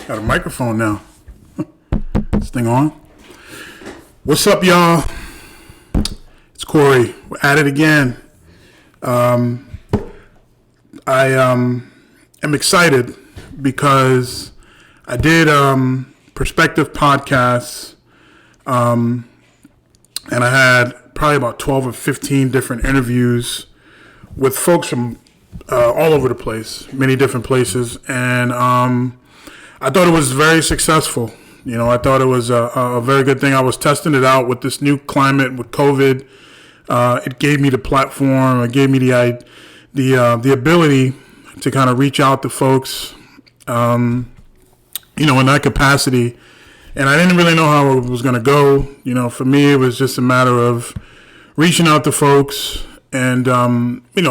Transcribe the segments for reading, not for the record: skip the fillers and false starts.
Got a microphone now. This thing on. What's up, y'all? It's Corey. We're at it again. I am excited because I did Perspective podcasts, and I had probably about 12 or 15 different interviews with folks from all over the place, many different places, and I thought it was very successful. You know, I thought it was a very good thing. I was testing it out with this new climate with COVID. It gave me the platform. It gave me the ability to kind of reach out to folks, in that capacity. And I didn't really know how it was going to go. You know, for me, it was just a matter of reaching out to folks and,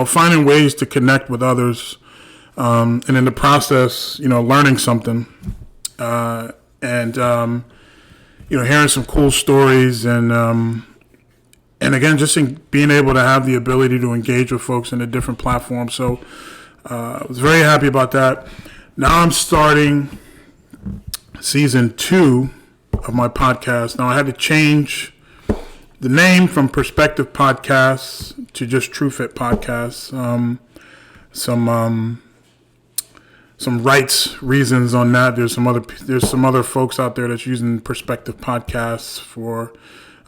finding ways to connect with others. And in the process, learning something, and hearing some cool stories, and again, just being able to have the ability to engage with folks in a different platform. So I was very happy about that. Now I'm starting season 2 of my podcast. Now I had to change the name from Perspective Podcasts to just Trufit Podcasts. Some rights reasons on that. There's some other folks out there that's using Perspective Podcasts for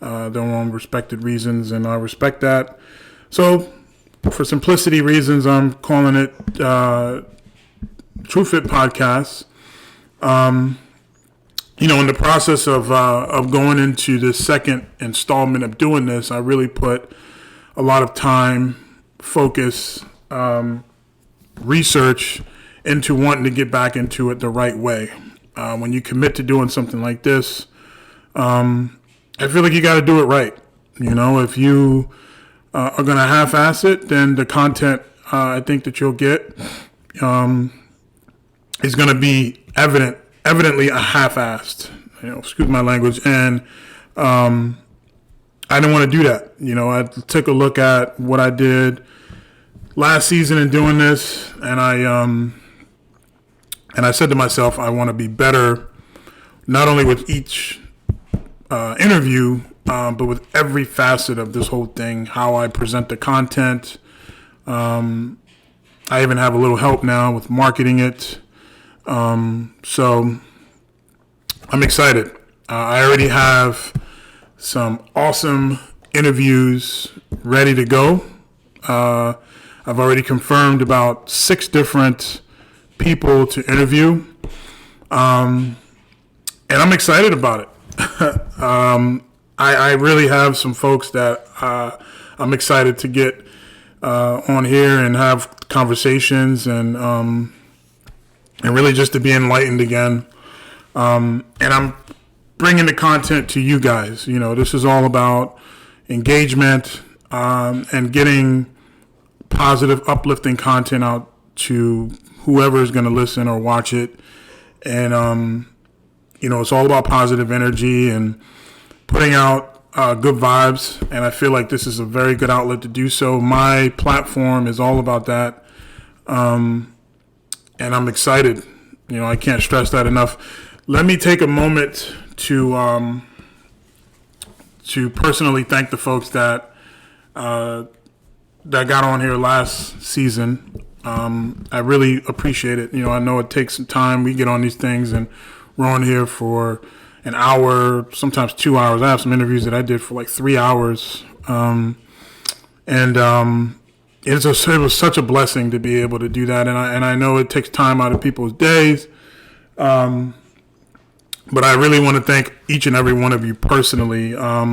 their own respected reasons, and I respect that. So, for simplicity reasons, I'm calling it Trufit Podcasts. In the process of going into the second installment of doing this, I really put a lot of time, focus, research into wanting to get back into it the right way. When you commit to doing something like this, I feel like you got to do it right. If you are going to half-ass it, then the content I think that you'll get is going to be evidently a half-assed. Excuse my language. And I didn't want to do that. I took a look at what I did last season in doing this, and I said to myself, I want to be better, not only with each interview, but with every facet of this whole thing, how I present the content. I even have a little help now with marketing it. So I'm excited. I already have some awesome interviews ready to go. I've already confirmed about 6 different people to interview, and I'm excited about it. I really have some folks that I'm excited to get on here and have conversations, and really just to be enlightened again. And I'm bringing the content to you guys. This is all about engagement, and getting positive, uplifting content out to whoever is going to listen or watch it. And, it's all about positive energy and putting out good vibes. And I feel like this is a very good outlet to do so. My platform is all about that. And I'm excited. I can't stress that enough. Let me take a moment to personally thank the folks that got on here last season. I really appreciate it. I know it takes some time. We get on these things and we're on here for an hour, sometimes 2 hours. I have some interviews that I did for like 3 hours. It was such a blessing to be able to do that. And I know it takes time out of people's days. But I really want to thank each and every one of you personally. I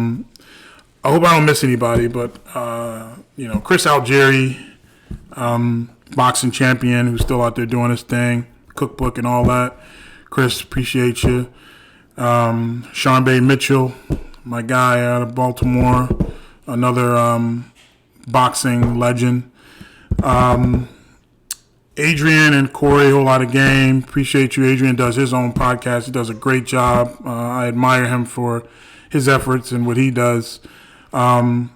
hope I don't miss anybody, but, Chris Algieri, boxing champion who's still out there doing his thing, cookbook and all that. Chris, appreciate you. Sean Bay Mitchell, my guy out of Baltimore, another boxing legend. Adrian and Corey, Whole Lot of Game, appreciate you. Adrian does his own podcast. He does a great job. I admire him for his efforts and what he does. And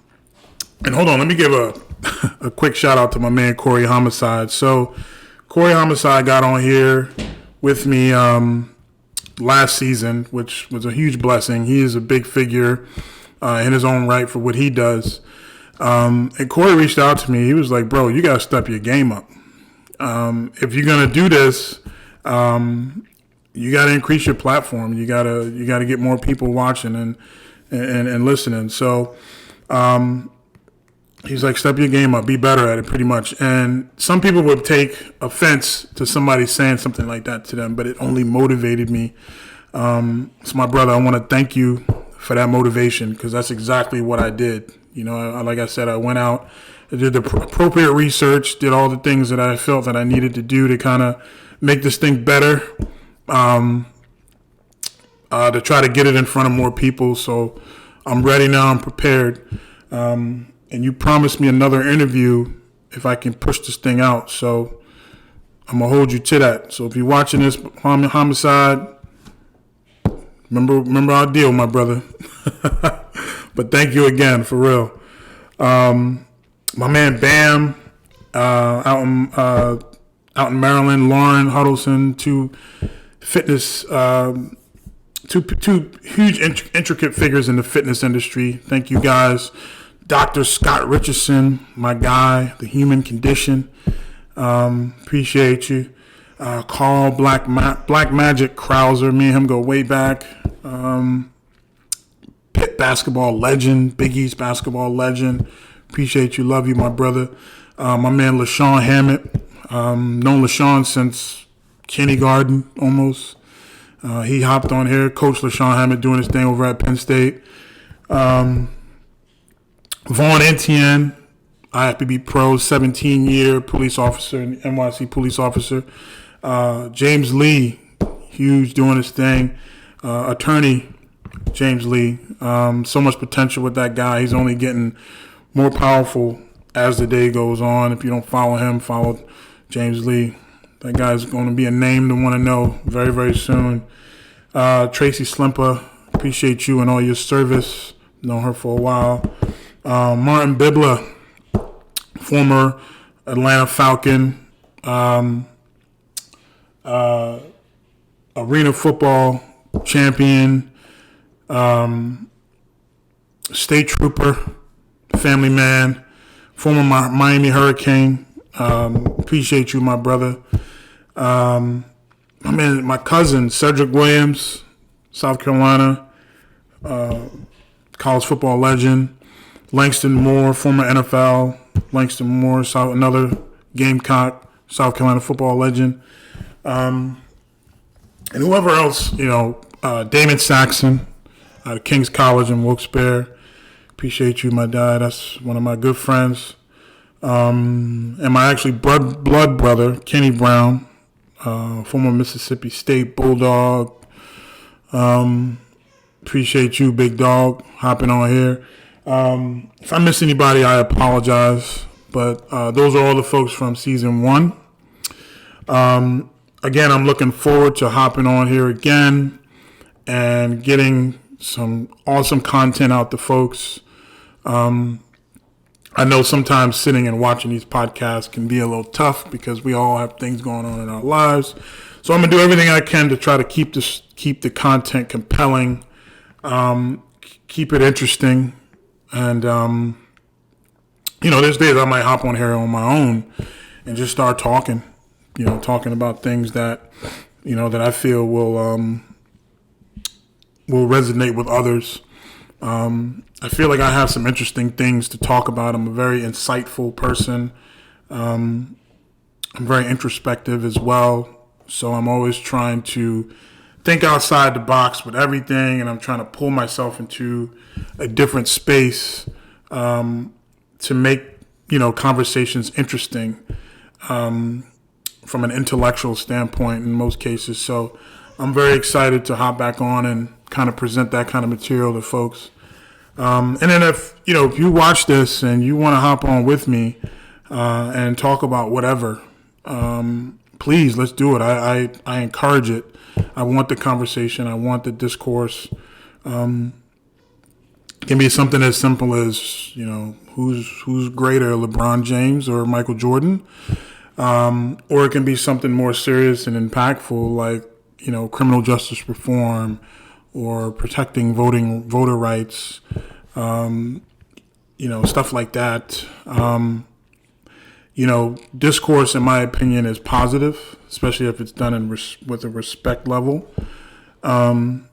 hold on, let me give a quick shout out to my man Corey Homicide. So Corey Homicide got on here with me last season, which was a huge blessing. He is a big figure in his own right for what he does. And Corey reached out to me. He was like, bro, you got to step your game up. If you're going to do this, you got to increase your platform. You got to get more people watching and listening. So he's like, step your game up, be better at it, pretty much. And some people would take offense to somebody saying something like that to them, but it only motivated me. So my brother, I want to thank you for that motivation, because that's exactly what I did. You know, like I said, I went out, I did the appropriate research, did all the things that I felt that I needed to do to kind of make this thing better, to try to get it in front of more people. So I'm ready now, I'm prepared. And you promised me another interview if I can push this thing out. So I'm going to hold you to that. So if you're watching this, Homicide, remember our deal, my brother. But thank you again, for real. My man Bam, out in Maryland, Lauren Huddleston, two huge intricate figures in the fitness industry. Thank you guys. Dr. Scott Richardson, my guy, the human condition. Appreciate you. Carl Black Magic Krauser, me and him go way back. Pitt basketball legend, Big East basketball legend. Appreciate you, love you, my brother. My man LaShawn Hammett, known LaShawn since kindergarten almost. He hopped on here. Coach LaShawn Hammett doing his thing over at Penn State. Vaughn Etienne, IFBB Pro, 17-year police officer, NYC police officer. James Lee, huge, doing his thing. Attorney James Lee, so much potential with that guy. He's only getting more powerful as the day goes on. If you don't follow him, follow James Lee. That guy's going to be a name to want to know very, very soon. Tracy Slimpa, appreciate you and all your service. Known her for a while. Martin Bibla, former Atlanta Falcon, arena football champion, state trooper, family man, former Miami Hurricane. Appreciate you, my brother. My cousin, Cedric Williams, South Carolina, college football legend. Langston Moore, former NFL. Langston Moore, another Gamecock, South Carolina football legend. And whoever else, Damon Saxon out of King's College in Wilkes-Barre. Appreciate you, my dad. That's one of my good friends. And my actually blood brother, Kenny Brown, former Mississippi State Bulldog. Appreciate you, big dog, hopping on here. If I miss anybody, I apologize. But those are all the folks from season 1. Again, I'm looking forward to hopping on here again and getting some awesome content out to folks. I know sometimes sitting and watching these podcasts can be a little tough because we all have things going on in our lives. So I'm going to do everything I can to try to keep the content compelling, keep it interesting. And, there's days I might hop on here on my own and just start talking about things that, that I feel will resonate with others. I feel like I have some interesting things to talk about. I'm a very insightful person. I'm very introspective as well. So I'm always trying to think outside the box with everything, and I'm trying to pull myself into a different space to make, conversations interesting from an intellectual standpoint in most cases. So I'm very excited to hop back on and kind of present that kind of material to folks. And then if you watch this and you want to hop on with me and talk about whatever, please, let's do it. I encourage it. I want the conversation. I want the discourse. It can be something as simple as, who's greater, LeBron James or Michael Jordan? Or it can be something more serious and impactful, like criminal justice reform or protecting voter rights, stuff like that. Discourse, in my opinion, is positive, especially if it's done with a respect level. And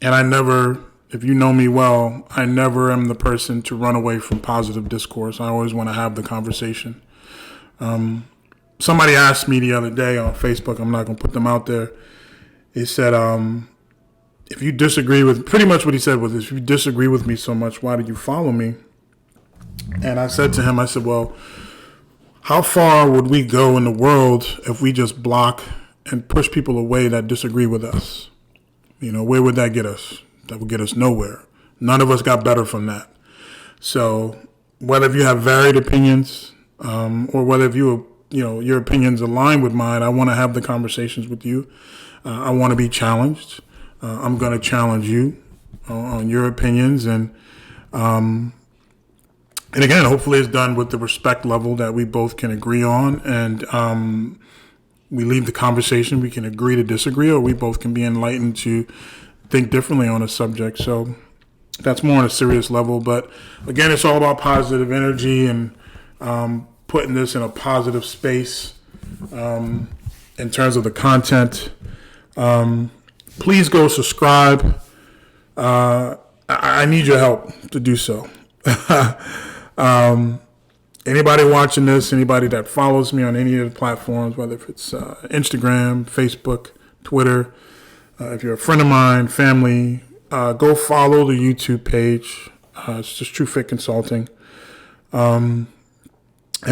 I never, if you know me well, I never am the person to run away from positive discourse. I always want to have the conversation. Somebody asked me the other day on Facebook, I'm not going to put them out there. He said, if you disagree with, pretty much what he said was, if you disagree with me so much, why do you follow me? And I said to him, I said, well, how far would we go in the world if we just block and push people away that disagree with us? Where would that get us? That would get us nowhere. None of us got better from that. So whether if you have varied opinions, or whether if your opinions align with mine, I want to have the conversations with you. I want to be challenged. I'm going to challenge you on your opinions, and again, hopefully it's done with the respect level that we both can agree on, and we leave the conversation. We can agree to disagree, or we both can be enlightened to think differently on a subject. So that's more on a serious level. But again, it's all about positive energy and putting this in a positive space in terms of the content. Please go subscribe. I need your help to do so. Anybody watching this, anybody that follows me on any of the platforms, whether if it's Instagram, Facebook, Twitter, if you're a friend of mine, family, go follow the YouTube page. It's just Trufit Consulting. And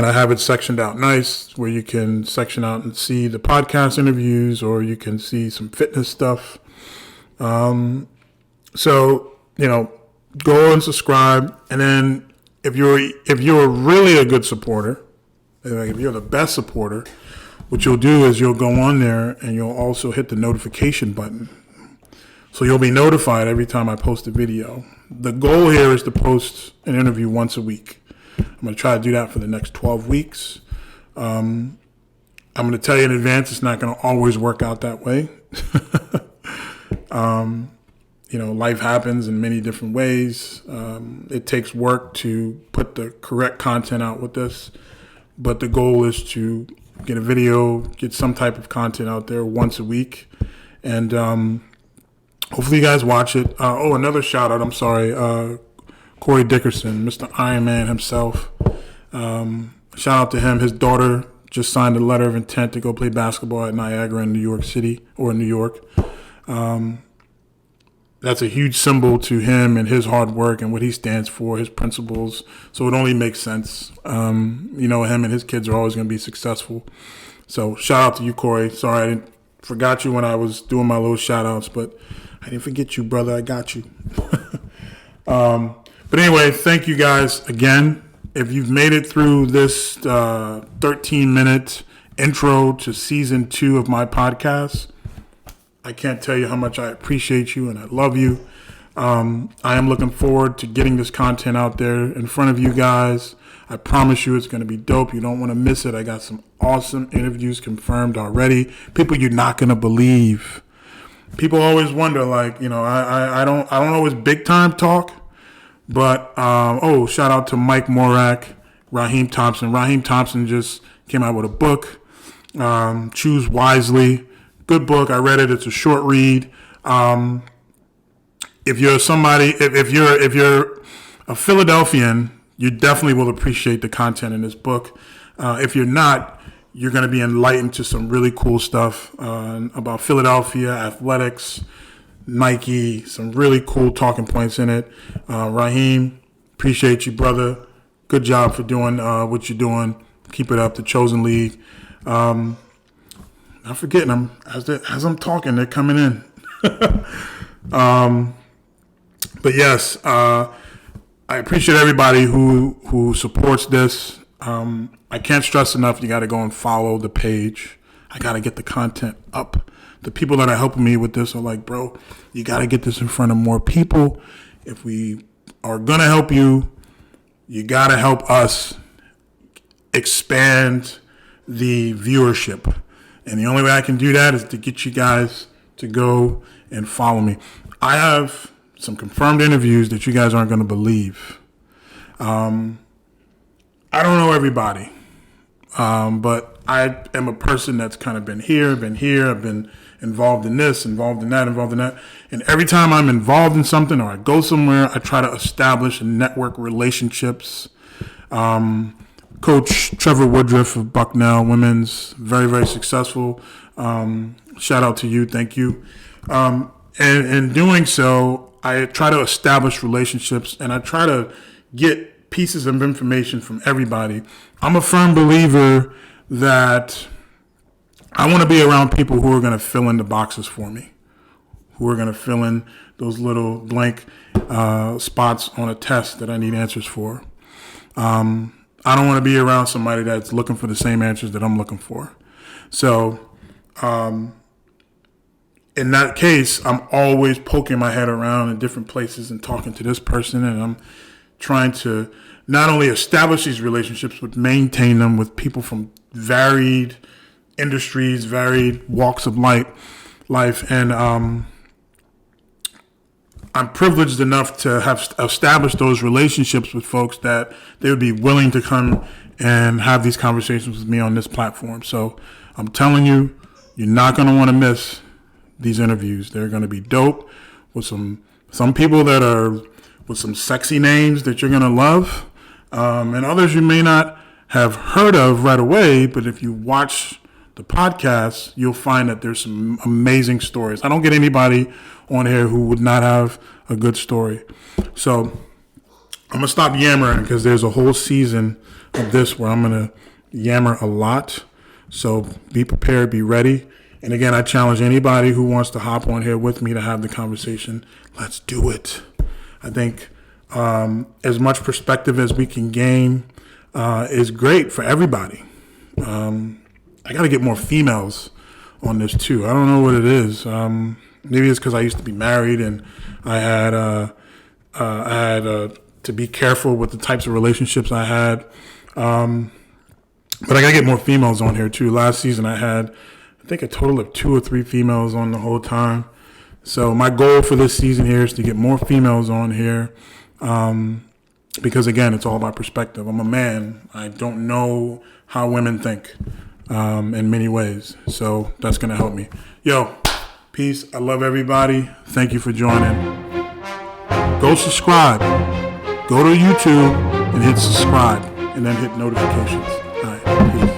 I have it sectioned out nice, where you can section out and see the podcast interviews, or you can see some fitness stuff. So, go and subscribe. And then if you're really a good supporter, if you're the best supporter, what you'll do is you'll go on there and you'll also hit the notification button. So you'll be notified every time I post a video. The goal here is to post an interview once a week. I'm going to try to do that for the next 12 weeks. I'm going to tell you in advance, it's not going to always work out that way. Life happens in many different ways. It takes work to put the correct content out with this, but the goal is to get a video, get some type of content out there once a week, and hopefully you guys watch it. Another shout out, I'm sorry, Corey Dickerson, Mr. Iron Man himself. Shout out to him. His daughter just signed a letter of intent to go play basketball at Niagara in New York City, or New York. That's a huge symbol to him and his hard work and what he stands for, his principles. So it only makes sense. Him and his kids are always going to be successful. So shout out to you, Corey. Sorry, I forgot you when I was doing my little shout outs, but I didn't forget you, brother. I got you. But anyway, thank you guys again. If you've made it through this 13-minute intro to season 2 of my podcast, I can't tell you how much I appreciate you and I love you. I am looking forward to getting this content out there in front of you guys. I promise you it's going to be dope. You don't want to miss it. I got some awesome interviews confirmed already. People you're not going to believe. People always wonder, I don't always big time talk. But, shout out to Mike Morak, Raheem Thompson. Raheem Thompson just came out with a book, Choose Wisely. Good book. I read it. It's a short read. If you're somebody, if you're a Philadelphian, you definitely will appreciate the content in this book. If you're not, you're going to be enlightened to some really cool stuff about Philadelphia, athletics, Nike, some really cool talking points in it. Raheem, appreciate you, brother. Good job for doing what you're doing. Keep it up. The Chosen League. I'm forgetting them as I'm talking. They're coming in. But yes, I appreciate everybody who supports this. I can't stress enough. You got to go and follow the page. I got to get the content up. The people that are helping me with this are like, bro, you got to get this in front of more people. If we are going to help you, you got to help us expand the viewership. And the only way I can do that is to get you guys to go and follow me. I have some confirmed interviews that you guys aren't going to believe. I don't know everybody, but I am a person that's kind of been here. I've been involved in this, involved in that. And every time I'm involved in something or I go somewhere, I try to establish and network relationships. Coach Trevor Woodruff of Bucknell Women's, very, very successful. Shout out to you. Thank you. And in doing so, I try to establish relationships and I try to get pieces of information from everybody. I'm a firm believer that I want to be around people who are going to fill in the boxes for me, who are going to fill in those little blank spots on a test that I need answers for. I don't want to be around somebody that's looking for the same answers that I'm looking for. So in that case, I'm always poking my head around in different places and talking to this person, and I'm trying to not only establish these relationships, but maintain them with people from varied industries, varied walks of life. And I'm privileged enough to have established those relationships with folks that they would be willing to come and have these conversations with me on this platform. So I'm telling you, you're not going to want to miss these interviews. They're going to be dope with some people that are with some sexy names that you're going to love, and others you may not have heard of right away, but if you watch the podcast, you'll find that there's some amazing stories. I don't get anybody on here who would not have a good story. So I'm going to stop yammering because there's a whole season of this where I'm going to yammer a lot. So be prepared, be ready. And again, I challenge anybody who wants to hop on here with me to have the conversation. Let's do it. I think as much perspective as we can gain is great for everybody. I got to get more females on this too. I don't know what it is. Maybe it's because I used to be married and I had to be careful with the types of relationships I had. But I got to get more females on here too. Last season I had, I think, a total of 2 or 3 females on the whole time. So my goal for this season here is to get more females on here. Because again, it's all about perspective. I'm a man. I don't know how women think in many ways. So that's going to help me. Yo, peace. I love everybody. Thank you for joining. Go subscribe. Go to YouTube and hit subscribe and then hit notifications. All right, peace.